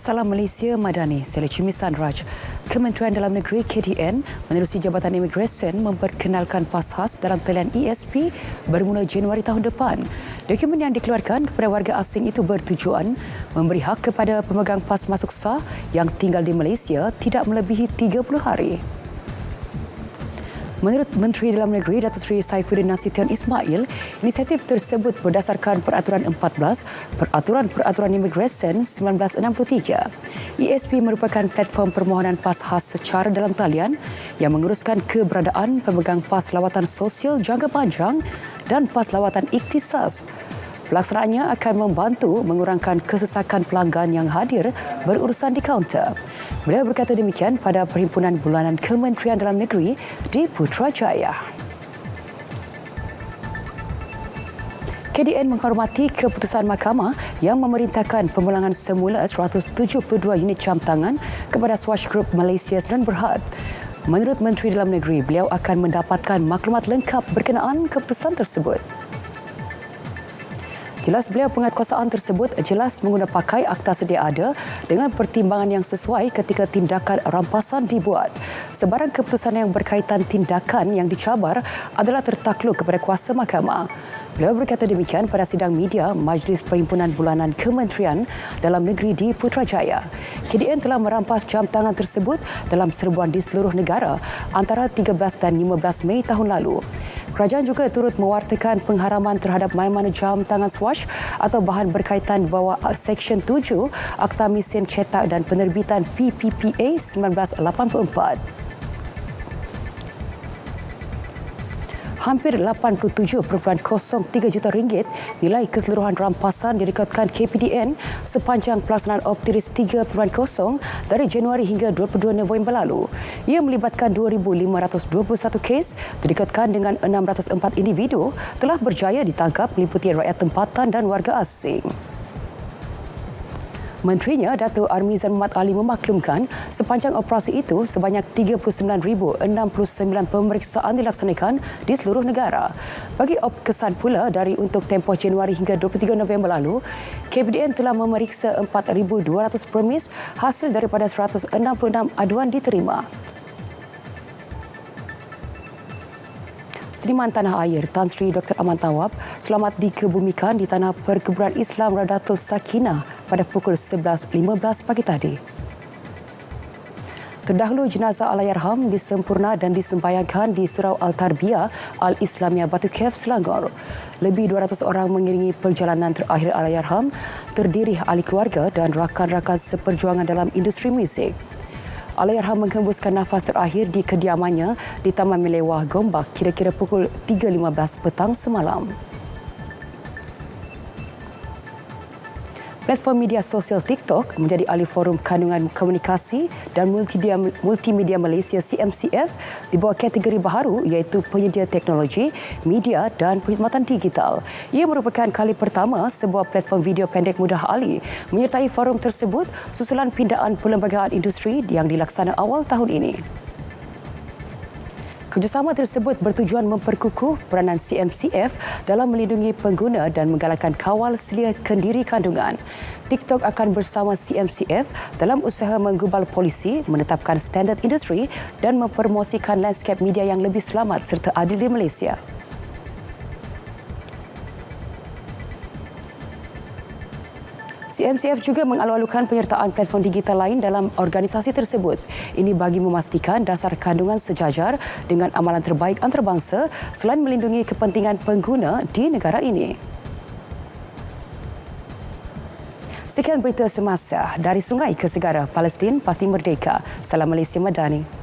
Salam Malaysia Madani, saya Cimisan Raj. Kementerian Dalam Negeri KDN menerusi Jabatan Imigresen memperkenalkan pas khas dalam talian ESP bermula Januari tahun depan. Dokumen yang dikeluarkan kepada warga asing itu bertujuan memberi hak kepada pemegang pas masuk sah yang tinggal di Malaysia tidak melebihi 30 hari. Menurut Menteri Dalam Negeri Datuk Seri Saifuddin Nasution Ismail, inisiatif tersebut berdasarkan Peraturan 14 Peraturan Imigresen 1963. ESP merupakan platform permohonan pas khas secara dalam talian yang menguruskan keberadaan pemegang pas lawatan sosial jangka panjang dan pas lawatan ikhtisas. Pelaksanaannya akan membantu mengurangkan kesesakan pelanggan yang hadir berurusan di kaunter. Beliau berkata demikian pada Perhimpunan Bulanan Kementerian Dalam Negeri di Putrajaya. KDN menghormati keputusan mahkamah yang memerintahkan pemulangan semula 172 unit jam tangan kepada Swatch Group Malaysia Sdn Bhd. Menurut Menteri Dalam Negeri, beliau akan mendapatkan maklumat lengkap berkenaan keputusan tersebut. Jelas beliau penguatkuasaan tersebut jelas mengguna pakai akta sedia ada dengan pertimbangan yang sesuai ketika tindakan rampasan dibuat. Sebarang keputusan yang berkaitan tindakan yang dicabar adalah tertakluk kepada kuasa mahkamah. Beliau berkata demikian pada sidang media Majlis Perhimpunan Bulanan Kementerian Dalam Negeri di Putrajaya. KDN telah merampas jam tangan tersebut dalam serbuan di seluruh negara antara 13 dan 15 Mei tahun lalu. Kerajaan juga turut mewartakan pengharaman terhadap mana-mana jam tangan Swatch atau bahan berkaitan bawah Seksyen 7 Akta Mesin Cetak dan Penerbitan PPPA 1984. Hampir 87.03 juta ringgit nilai keseluruhan rampasan direkodkan KPDN sepanjang pelaksanaan Optiris 3.0 dari Januari hingga 22 November lalu. Ia melibatkan 2,521 kes direkodkan dengan 604 individu telah berjaya ditangkap meliputi rakyat tempatan dan warga asing. Menterinya, Datuk Armizan Muhammad Ali memaklumkan sepanjang operasi itu sebanyak 39,069 pemeriksaan dilaksanakan di seluruh negara. Bagi kesan pula dari untuk tempoh Januari hingga 23 November lalu, KPDN telah memeriksa 4,200 permis hasil daripada 166 aduan diterima. Seniman Tanah Air Tan Sri Dr. Aman Tawab selamat dikebumikan di Tanah Perkuburan Islam Radatul Sakinah pada pukul 11.15 pagi tadi. Terdahulu jenazah Allahyarham disempurna dan disembayangkan di Surau Al-Tarbiyah Al-Islamiyah Batu Kef, Selangor. Lebih 200 orang mengiringi perjalanan terakhir Allahyarham, terdiri ahli keluarga dan rakan-rakan seperjuangan dalam industri muzik. Allahyarham menghembuskan nafas terakhir di kediamannya di Taman Melewah Gombak kira-kira pukul 3.15 petang semalam. Platform media sosial TikTok menjadi ahli forum kandungan komunikasi dan multimedia Malaysia CMCF di bawah kategori baharu iaitu penyedia teknologi, media dan perkhidmatan digital. Ia merupakan kali pertama sebuah platform video pendek mudah alih menyertai forum tersebut susulan pindaan perlembagaan industri yang dilaksana awal tahun ini. Kerjasama tersebut bertujuan memperkukuh peranan CMCF dalam melindungi pengguna dan menggalakkan kawal selia kendiri kandungan. TikTok akan bersama CMCF dalam usaha menggubal polisi, menetapkan standard industri dan mempromosikan lanskap media yang lebih selamat serta adil di Malaysia. CMCF juga mengalu-alukan penyertaan platform digital lain dalam organisasi tersebut. Ini bagi memastikan dasar kandungan sejajar dengan amalan terbaik antarabangsa selain melindungi kepentingan pengguna di negara ini. Sekian berita semasa dari Sungai ke Segara, Palestin pasti merdeka. Salam Malaysia Madani.